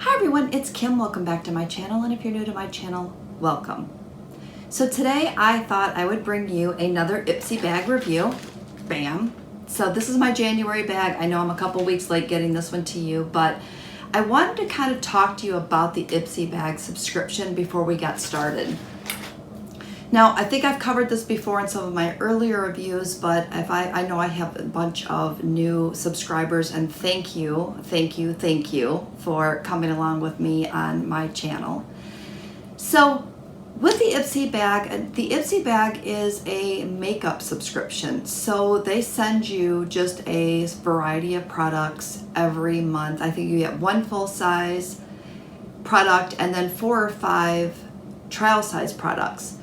Hi everyone, it's Kim. Welcome back to my channel, and if you're new to my channel, welcome. So today I thought I would bring you another Ipsy bag review. Bam! So this is my January bag. I know I'm a couple weeks late getting this one to you, but I wanted to kind of talk to you about the Ipsy bag subscription before we got started. Now, I think I've covered this before in some of my earlier reviews, but if I know I have a bunch of new subscribers, and thank you for coming along with me on my channel. So with the Ipsy bag is a makeup subscription. So they send you just a variety of products every month. I think you get one full-size product and then 4 or 5 trial-size products.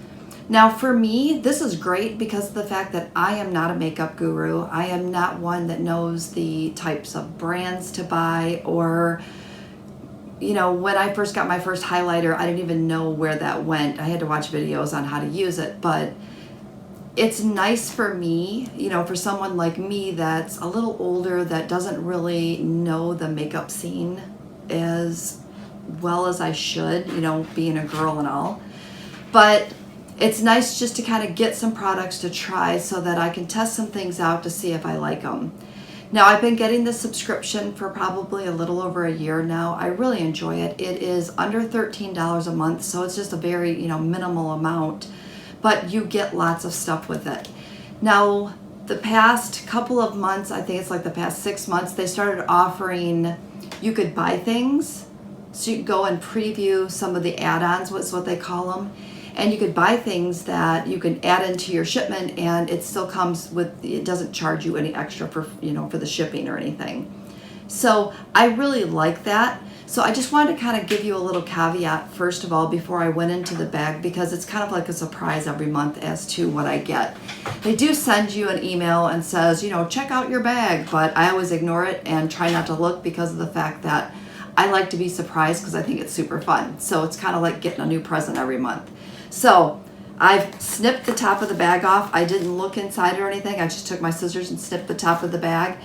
Now for me, this is great because of the fact that I am not a makeup guru. I am not one that knows the types of brands to buy, or, you know, when I first got my first highlighter, I didn't even know where that went. I had to watch videos on how to use it, but it's nice for me, you know, for someone like me that's a little older, that doesn't really know the makeup scene as well as I should, you know, being a girl and all. But it's nice just to kind of get some products to try so that I can test some things out to see if I like them. Now, I've been getting this subscription for probably a little over a year now. I really enjoy it. It is under $13 a month, so it's just a very, you know, minimal amount, but you get lots of stuff with it. Now, the past couple of months, I think it's like the past 6 months, they started offering, you could buy things. So you could go and preview some of the add-ons, what's what they call them. And you could buy things that you can add into your shipment, and it still comes with, it doesn't charge you any extra for, you know, for the shipping or anything. So I really like that. So I just wanted to kind of give you a little caveat first of all before I went into the bag, because it's kind of like a surprise every month as to what I get. They do send you an email and says, you know, check out your bag, but I always ignore it and try not to look because of the fact that I like to be surprised because I think it's super fun. So it's kind of like getting a new present every month. So I've snipped the top of the bag off. I didn't look inside or anything. I just took my scissors and snipped the top of the bag.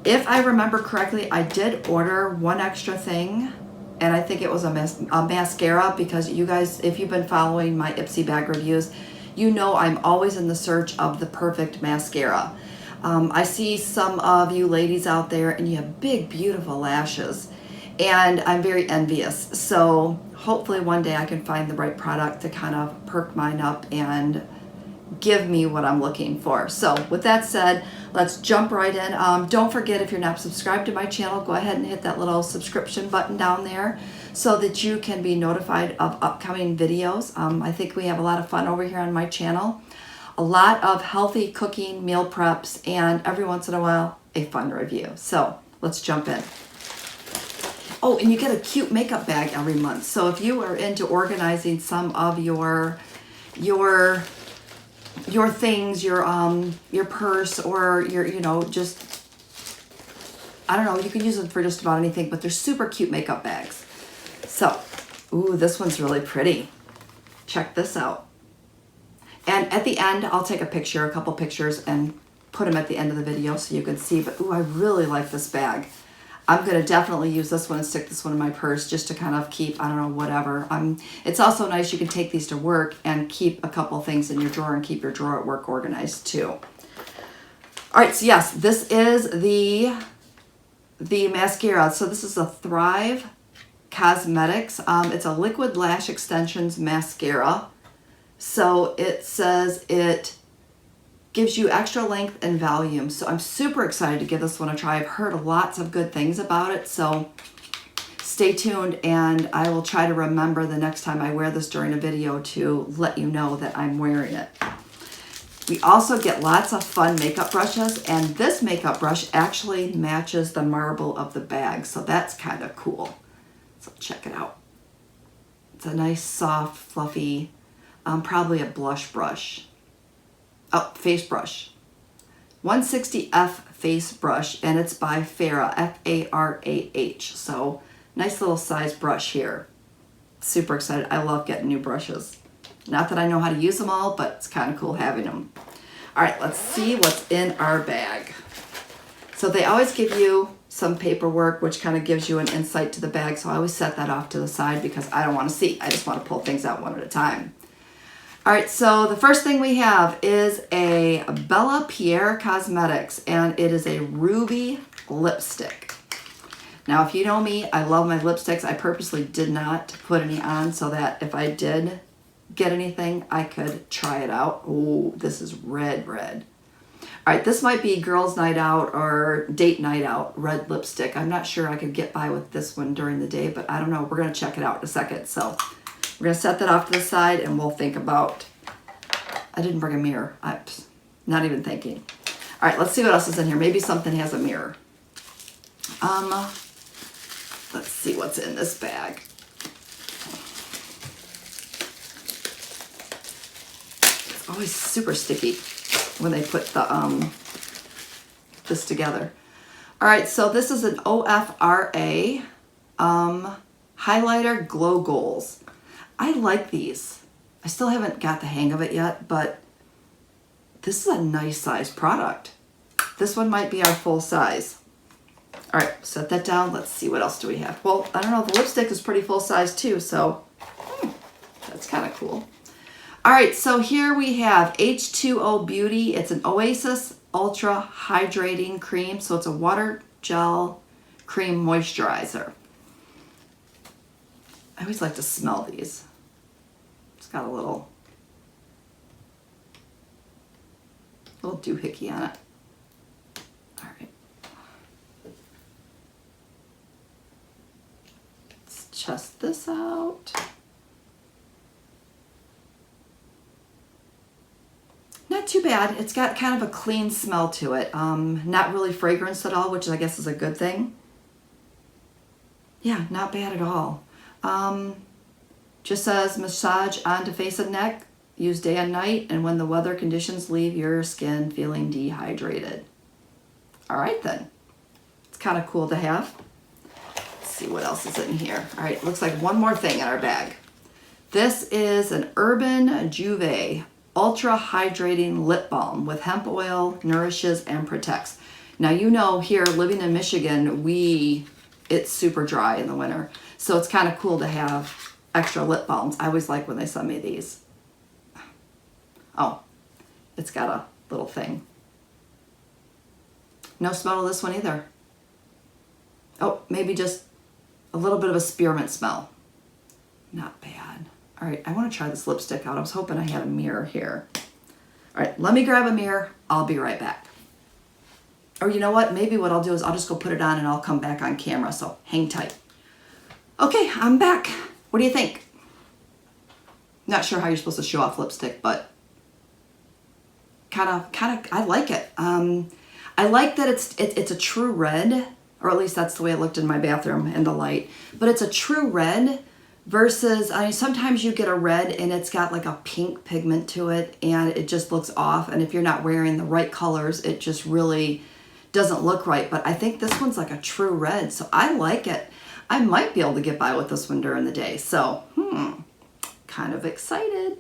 If I remember correctly, I did order one extra thing, and I think it was a mascara, because you guys, if you've been following my Ipsy bag reviews, you know I'm always in the search of the perfect mascara. I see some of you ladies out there and you have big, beautiful lashes, and I'm very envious. So hopefully one day I can find the right product to kind of perk mine up and give me what I'm looking for. So with that said, let's jump right in. Don't forget, if you're not subscribed to my channel, go ahead and hit that little subscription button down there so that you can be notified of upcoming videos. I think we have a lot of fun over here on my channel. A lot of healthy cooking, meal preps, and every once in a while, a fun review. So let's jump in. Oh, and you get a cute makeup bag every month. So if you are into organizing some of your things, your purse, or your, you know, just, I don't know, you can use them for just about anything, but they're super cute makeup bags. So, ooh, this one's really pretty. Check this out. And at the end, I'll take a picture, a couple pictures, and put them at the end of the video so you can see. But ooh, I really like this bag. I'm going to definitely use this one and stick this one in my purse just to kind of keep, I don't know, whatever. It's also nice, you can take these to work and keep a couple things in your drawer and keep your drawer at work organized too. All right, so yes, this is the mascara. So this is a Thrive Cosmetics. It's a liquid lash extensions mascara. So it says it gives you extra length and volume. So I'm super excited to give this one a try. I've heard lots of good things about it, so stay tuned, and I will try to remember the next time I wear this during a video to let you know that I'm wearing it. We also get lots of fun makeup brushes, and this makeup brush actually matches the marble of the bag, so that's kind of cool. So check it out. It's a nice, soft, fluffy, probably a blush brush. Oh, face brush. 160F face brush, and it's by Farah, F-A-R-A-H. So nice little size brush here. Super excited. I love getting new brushes. Not that I know how to use them all, but it's kind of cool having them. All right, let's see what's in our bag. So they always give you some paperwork, which kind of gives you an insight to the bag. So I always set that off to the side because I don't want to see. I just want to pull things out one at a time. All right, so the first thing we have is a Bella Pierre Cosmetics, and it is a ruby lipstick. Now, if you know me, I love my lipsticks. I purposely did not put any on so that if I did get anything, I could try it out. Oh, this is red. All right, this might be girls' night out or date night out, red lipstick. I'm not sure I could get by with this one during the day, but I don't know. We're going to check it out in a second. So we're going to set that off to the side, and we'll think about... I didn't bring a mirror. I'm not even thinking. All right, let's see what else is in here. Maybe something has a mirror. Let's see what's in this bag. It's always super sticky when they put the this together. All right, so this is an OFRA highlighter glow goals. I like these. I still haven't got the hang of it yet, but this is a nice size product. This one might be our full size. All right, set that down. Let's see, what else do we have? Well, I don't know, the lipstick is pretty full size too, so that's kind of cool. All right, so here we have H2O Beauty. It's an Oasis Ultra Hydrating Cream. So it's a water gel cream moisturizer. I always like to smell these. It's got a little doohickey on it. All right. Let's test this out. Not too bad. It's got kind of a clean smell to it. Not really fragrance at all, which I guess is a good thing. Yeah, not bad at all. Just says massage onto face and neck, use day and night, and when the weather conditions leave your skin feeling dehydrated. All right then. It's kind of cool to have. Let's see what else is in here. All right, looks like one more thing in our bag. This is an Urban Juve Ultra Hydrating Lip Balm with hemp oil, nourishes and protects. Now, you know, here living in Michigan, it's super dry in the winter. So it's kind of cool to have extra lip balms. I always like when they send me these. Oh, it's got a little thing. No smell to this one either. Oh, maybe just a little bit of a spearmint smell. Not bad. All right, I want to try this lipstick out. I was hoping I had a mirror here. All right, let me grab a mirror. I'll be right back. Or you know what? Maybe what I'll do is I'll just go put it on and I'll come back on camera, so hang tight. Okay, I'm back. What do you think? Not sure how you're supposed to show off lipstick, but kind of, I like it. I like that it's a true red, or at least that's the way it looked in my bathroom in the light. But it's a true red versus, I mean, sometimes you get a red and it's got like a pink pigment to it and it just looks off. And if you're not wearing the right colors, it just really doesn't look right. But I think this one's like a true red, so I like it. I might be able to get by with this one during the day. So, kind of excited.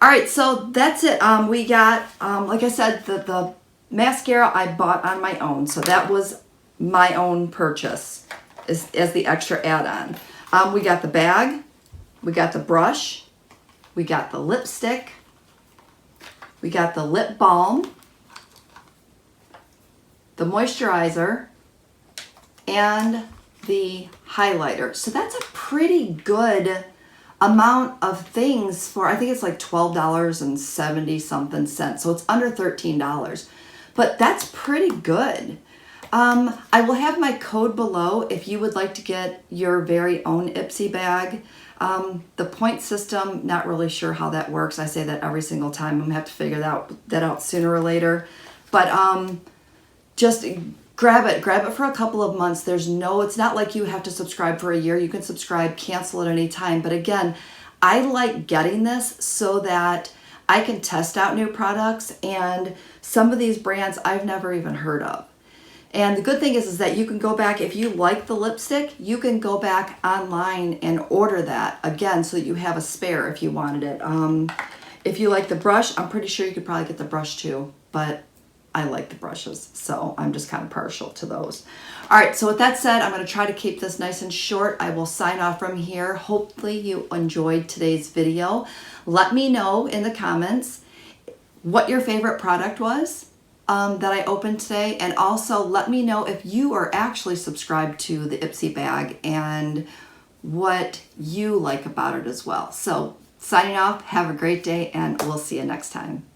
All right, so that's it. We got, like I said, the mascara I bought on my own. So that was my own purchase as the extra add-on. We got the bag, we got the brush, we got the lipstick, we got the lip balm, the moisturizer, and the highlighter. So that's a pretty good amount of things for, I think it's like $12.70 something cents. So it's under $13, but that's pretty good. I will have my code below if you would like to get your very own Ipsy bag. The point system, not really sure how that works. I say that every single time. I'm gonna have to figure that out sooner or later. But just grab it for a couple of months. It's not like you have to subscribe for a year. You can subscribe, cancel at any time. But again, I like getting this so that I can test out new products, and some of these brands I've never even heard of. And the good thing is that you can go back, if you like the lipstick, you can go back online and order that again so that you have a spare if you wanted it. If you like the brush, I'm pretty sure you could probably get the brush too, but I like the brushes, so I'm just kind of partial to those. All right, so with that said, I'm going to try to keep this nice and short. I will sign off from here. Hopefully you enjoyed today's video. Let me know in the comments what your favorite product was that I opened today, and also let me know if you are actually subscribed to the Ipsy bag and what you like about it as well. So signing off, have a great day, and we'll see you next time.